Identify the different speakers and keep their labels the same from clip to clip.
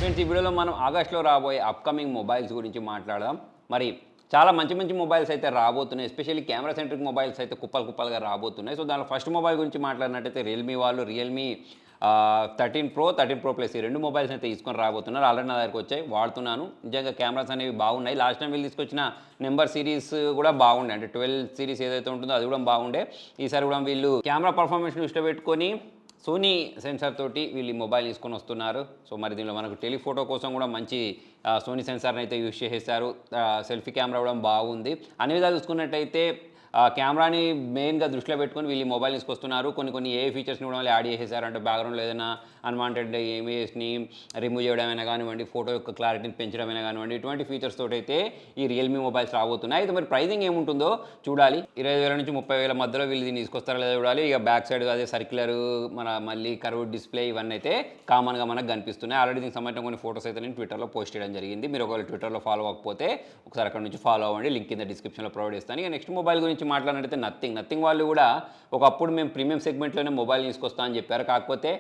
Speaker 1: Friends ఈ వీడియోలో మనం ఆగస్టులో రాబోయే అప్కమింగ్ మొబైల్స్ గురించి మాట్లాడదాం. మరి చాలా మంచి మంచి మొబైల్స్ అయితే రాబోతున్నాయి. ఎస్పెషల్లీ కెమెరా సెంట్రిక్ మొబైల్స్ అయితే కుప్పలుగా రాబోతున్నాయి. సో దానిలో ఫస్ట్ మొబైల్ గురించి మాట్లాడినట్టయితే రియల్మీ 13 Pro ప్లస్ ఈ రెండు మొబైల్స్ అయితే తీసుకొని రాబోతున్నారు. ఆల్రెడీ నా దగ్గరికి వచ్చాయి, వాడుతున్నాను. నిజంగా కెమెరాస్ అనేవి బాగున్నాయి. లాస్ట్ టైం వీళ్ళు తీసుకొచ్చిన నెంబర్ సిరీస్ కూడా బాగుండే, అంటే 12 సిరీస్ ఏదైతే ఉంటుందో అది కూడా బాగుండే. ఈసారి కూడా వీళ్ళు కెమెరా పర్ఫార్మెన్స్ దృష్టిలో పెట్టుకొని సోనీ సెన్సార్ తోటి వీళ్ళు ఈ మొబైల్ తీసుకొని వస్తున్నారు. సో మరి దీనిలో మనకు టెలిఫోటో కోసం కూడా మంచి సోనీ సెన్సార్ని అయితే యూజ్ చేసేసారు. సెల్ఫీ కెమెరా కూడా బాగుంది. అన్ని విధాలు చూసుకున్నట్టయితే కెమెరాని మెయిన్గా దృష్టిలో పెట్టుకొని వీళ్ళు మొబైల్ తీసుకొస్తున్నారు. కొన్ని ఏ ఫీచర్స్ని కూడా యాడ్ చేసేసారు. అంటే బ్యాక్గ్రౌండ్లో ఏదైనా అన్వాంటెడ్ ఇమేజ్ని రిమూవ్ చేయడమైనా కానివ్వండి, ఫోటో యొక్క క్లారిటీని పెంచడమైనా కానివ్వండి, ఇటువంటి ఫీచర్స్ తోటి అయితే ఈ రియల్మీ మొబైల్స్ రాబోతున్నాయి. అయితే మరి ప్రైజింగ్ ఏముంటుందో చూడాలి. 20,000 నుంచి 30,000 మధ్యలో వీళ్ళు దీన్ని తీసుకొస్తారా లేదా చూడాలి. ఇక బ్యాక్ సైడ్ అదే సర్క్యులర్ మళ్ళీ కర్వ్ డిస్ప్లే ఇవన్నీ అయితే కామన్గా మనకు కనిపిస్తున్నాయి. ఆల్రెడీ దీనికి సంబంధించిన కొన్ని ఫోటోస్ అయితే నేను ట్విట్టర్లో పోస్ట్ చేయడం జరిగింది. మీరు ఒకవేళ ట్విట్టర్లో ఫాలో అవ్వకపోతే ఒకసారి అక్కడ నుంచి ఫాలో అవ్వండి. లింక్ కింద డిస్క్రిప్షన్లో ప్రొవైడ్ చేస్తాను. ఇక నెక్స్ట్ మొబైల్ గురించి మాట్లాడినట్టయితే నథింగ్ వాళ్ళు కూడా ఒకప్పుడు మేము ప్రీమియం సెగ్మెంట్లోనే మొబైల్ తీసుకొస్తా అని చెప్పారు. కాకపోతే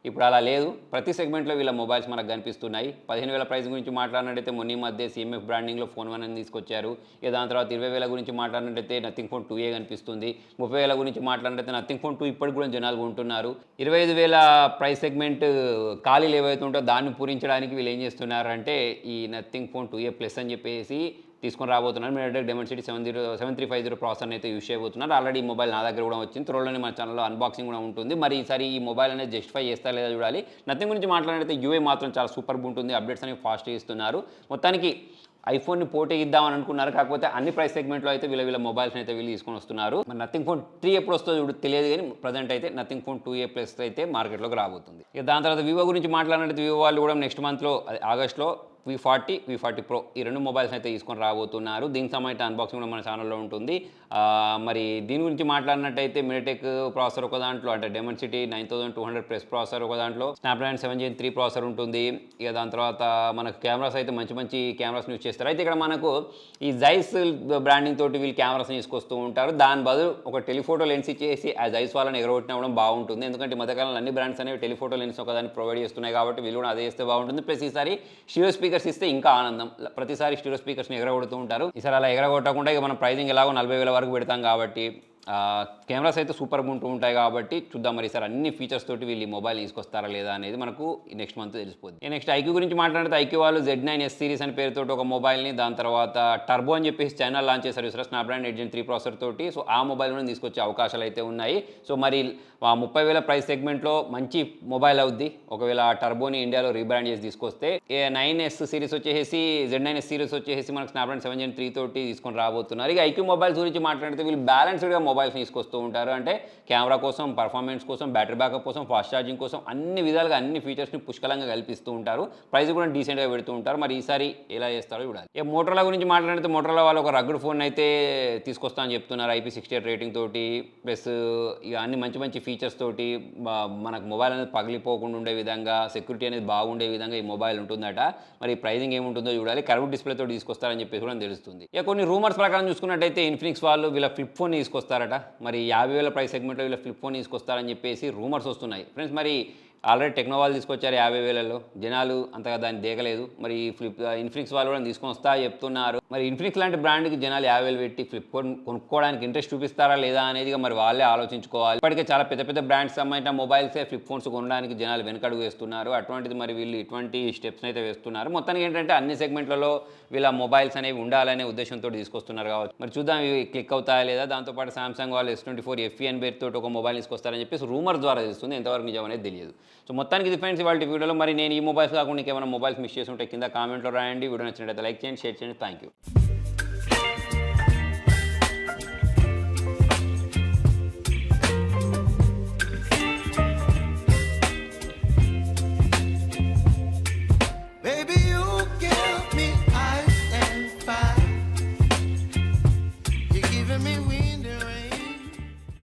Speaker 1: ఇప్పుడు అలా లేదు. ప్రతి సెగ్మెంట్లో వీళ్ళ మొబైల్స్ మనకు కనిపిస్తున్నాయి. 15,000 ప్రైస్ గురించి మాట్లాడినట్టయితే మొన్న మధ్య సిఎంఎఫ్ బ్రాండింగ్లో ఫోన్ 1 అని తీసుకొచ్చారు. ఇక దాని తర్వాత 20,000 గురించి మాట్లాడినట్టయితే నథింగ్ ఫోన్ 2A కనిపిస్తుంది. 30,000 గురించి మాట్లాడినట్టయితే నథింగ్ ఫోన్ 2 ఇప్పటికి కూడా జనాలు కొంటున్నారు. 25,000 ప్రైస్ సెగ్మెంట్ ఖాళీలు ఏవైతే ఉంటుందో దాన్ని పూరించడానికి వీళ్ళు ఏం చేస్తున్నారంటే ఈ నథింగ్ ఫోన్ 2A ప్లస్ అని చెప్పేసి తీసుకొని రాబోతున్నారు. మీడియాటెక్ డైమెన్సిటీ 7350 ప్రాసెసర్ అయితే యూజ్ చేయబోతున్నారు. ఆల్రెడీ ఈ మొబైల్ నా దగ్గర కూడా వచ్చింది. త్వరలోనే మన ఛానల్లో అన్బాక్సింగ్ కూడా ఉంటుంది. మరి ఈసారి ఈ మొబైల్ అనేది జస్టిఫై చేస్తా లేదా చూడాలి. నథింగ్ గురించి మాట్లాడితే యూఐ మాత్రం చాలా సూపర్గా ఉంటుంది. అప్డేట్స్ అనేవి ఫాస్ట్గా ఇస్తున్నారు. మొత్తానికి ఐఫోన్ని పోటీ ఇద్దామని అనుకున్నారు. కాకపోతే అన్ని ప్రైస్ సెగ్మెంట్లో అయితే వీళ్ళ మొబైల్స్ని అయితే వీళ్ళు తీసుకొని వస్తున్నారు. మరి నథింగ్ ఫోన్ 3 ఎప్పుడు వస్తుందో తెలియదు, కానీ ప్రజెంట్ అయితే నథింగ్ ఫోన్ 2A ప్లస్ అయితే మార్కెట్లోకి రాబోతుంది. ఇక దాని తర్వాత వివో గురించి మాట్లాడినట్టు వివో వాళ్ళు కూడా నెక్స్ట్ మంత్లో ఆగస్ట్లో V40 Pro ఈ రెండు మొబైల్స్ అయితే తీసుకొని రాబోతున్నారు. దీనికి సంబంధించిన అన్బాక్సింగ్ కూడా మన ఛానల్లో ఉంటుంది. మరి దీని గురించి మాట్లాడినట్టయితే మీడియాటెక్ ప్రాసెసర్ ఒక దాంట్లో, అంటే డైమెన్సిటీ 9200 ప్లస్ ప్రాసెసర్ ఒక దాంట్లో, స్నాప్డ్రాగన్ 7 Gen 3 ప్రాసెసర్ ఉంటుంది. ఇక దాని తర్వాత మనకు కెమెరాస్ అయితే మంచి కెమెరాస్ యూజ్ చేస్తారు. అయితే ఇక్కడ మనకు ఈ జైస్ బ్రాండింగ్ తోటి వీళ్ళు కెమెరాస్ని తీసుకొస్తూ ఉంటారు. దాని బదులు ఒక టెలిఫోటో లెన్స్ ఇచ్చేసి ఆ జైస్ వాళ్ళని ఎగరగొట్టినవ్వడం బాగుంటుంది. ఎందుకంటే మధ్యకాలంలో అన్ని బ్రాండ్స్ అనేవి టెలిఫోటో లెన్స్ ఒకదాన్ని ప్రొవైడ్ చేస్తున్నాయి కాబట్టి వీళ్ళు కూడా అదే చేస్తే బాగుంటుంది. ప్లస్ ఈసారి స్టీరియో స్పీకర్స్ ఇస్తే ఇంకా ఆనందం. ప్రతిసారి స్టీరియో స్పీకర్స్ని ఎగరగొడుతూ ఉంటారు. ఈసారి అలా ఎగరగొట్టకుండా ఇక మనం ప్రైజింగ్ ఎలాగో 40,000 వరకు పెడతాం కాబట్టి కెమెరాస్ అయితే సూపర్గా ఉంటాయి కాబట్టి చూద్దాం మరి ఈసారి అన్ని ఫీచర్స్ తోటి వీళ్ళు ఈ మొబైల్ తీసుకొస్తారా లేదా అనేది మనకు నెక్స్ట్ మంత్ తెలిసిపోతుంది. నెక్స్ట్ ఐక్యూ గురించి మాట్లాడితే ఐక్యూ వాళ్ళు Z9S సిరీస్ అనే పేరుతో ఒక మొబైల్ని, దాని తర్వాత టర్బో అని చెప్పేసి ఛానల్ లాంచ్ చేశారు. స్నాప్డ్రాగన్ 8 Gen 3 ప్రాసెసర్ తోటి. సో ఆ మొబైల్ కూడా తీసుకొచ్చే అవకాశాలు అయితే ఉన్నాయి. సో మరి 30,000 ప్రైస్ సెగ్మెంట్లో మంచి మొబైల్ అవుద్ది ఒకవేళ టర్బోని ఇండియాలో రీబ్రాండ్ చేసి తీసుకొస్తే. Z9S సిరీస్ వచ్చేసి మనకు స్నాప్డ్రాగన్ 7 Gen 3 తోటి తీసుకొని రాబోతున్నారు. ఇక ఐక్యూ మొబైల్స్ గురించి మాట్లాడితే వీళ్ళు బ్యాలెన్స్డ్గా మొబైల్స్ తీసుకొస్తూ ఉంటారు. అంటే కెమెరా కోసం, పర్ఫార్మెన్స్ కోసం, బ్యాటరీ బ్యాకప్ కోసం, ఫాస్ట్ ఛార్జింగ్ కోసం అన్ని విధాలుగా అన్ని ఫీచర్స్ని పుష్కలంగా కల్పిస్తూ ఉంటారు. ప్రైస్ కూడా డీసెంట్గా పెడుతూ ఉంటారు. మరి ఈసారి ఎలా చేస్తారో చూడాలి. ఇక మోటరోలా గురించి మాట్లాడితే మోటరోలా వాళ్ళు ఒక రగ్డ్ ఫోన్ అయితే తీసుకొస్తా అని చెప్తున్నారు. IP68 రేటింగ్ తోటి, ప్లస్ ఇక అన్ని మంచి ఫీచర్స్ తోటి మనకు మొబైల్ అనేది పగిలిపోకుండా ఉండే విధంగా, సెక్యూరిటీ అనేది బాగుండే విధంగా ఈ మొబైల్ ఉంటుందట. మరి ప్రైజింగ్ ఏముంటుందో చూడాలి. కర్వ్ డిస్ప్లే తోటి తీసుకొస్తారని చెప్పేసి కూడా తెలుస్తుంది. ఇక కొన్ని రూమర్స్ ప్రకారం చూసుకున్నట్టయితే ఇన్ఫినిక్స్ వాళ్ళు వీళ్ళ ఫ్లిప్ ఫోన్ తీసుకొస్తారట. మరి 50,000 ప్రైస్ సెగ్మెంట్లో వీళ్ళ ఫ్లిప్ ఫోన్ తీసుకొస్తారని చెప్పేసి రూమర్స్ వస్తున్నాయి. ఫ్రెండ్స్ మరి ఆల్రెడీ టెక్నో వాళ్ళు తీసుకొచ్చారు 50,000లో, జనాలు అంతగా దాన్ని దేకలేదు. మరి ఇన్ఫినిక్స్ వాళ్ళు కూడా తీసుకొని వస్తా చెప్తున్నారు. మరి ఇన్ఫినిక్స్ లాంటి బ్రాండ్కి జనాలు 50,000 పెట్టి ఫ్లిప్ ఫోన్ కొనుక్కోవడానికి ఇంట్రెస్ట్ చూపిస్తారా లేదా అనేది మరి వాళ్ళే ఆలోచించుకోవాలి. ఇప్పటికే చాలా పెద్ద బ్రాండ్స్ సంబంధించిన మొబైల్సే ఫ్లిప్ ఫోన్స్ కొనడానికి జనాలు వెనకడుగు వేస్తున్నారు. అటువంటిది మరి వీళ్ళు ఇటువంటి స్టెప్స్ని అయితే వేస్తున్నారు. మొత్తానికి ఏంటంటే అన్ని సెగ్మెంట్లలో వీళ్ళ మొబైల్స్ అనేవి ఉండాలనే ఉద్దేశంతో తీసుకొస్తున్నారు కావచ్చు. మరి చూద్దాం ఇవి క్లిక్ అవుతాయా లేదా. దాంతోపాటు సామ్సంగ్ వాళ్ళు S24 FE అని పేరుతో ఒక మొబైల్ తీసుకొస్తారని చెప్పేసి రూమర్ ద్వారా తెలుస్తుంది. ఎంతవరకు నిజం అనేది తెలియదు. సో మొత్తానికి ఇది ఫ్రెండ్స్ ఇవాళ వీడియోలో. మరి నేను ఈ మొబైల్స్ కాకుండా ఇంకేమైనా మొబైల్స్ మిస్ చేసి ఉంటే కింద కామెంట్లో రాయండి. వీడియో నచ్చినట్లయితే లైక్ చేయండి, షేర్ చేయండి. Thank you.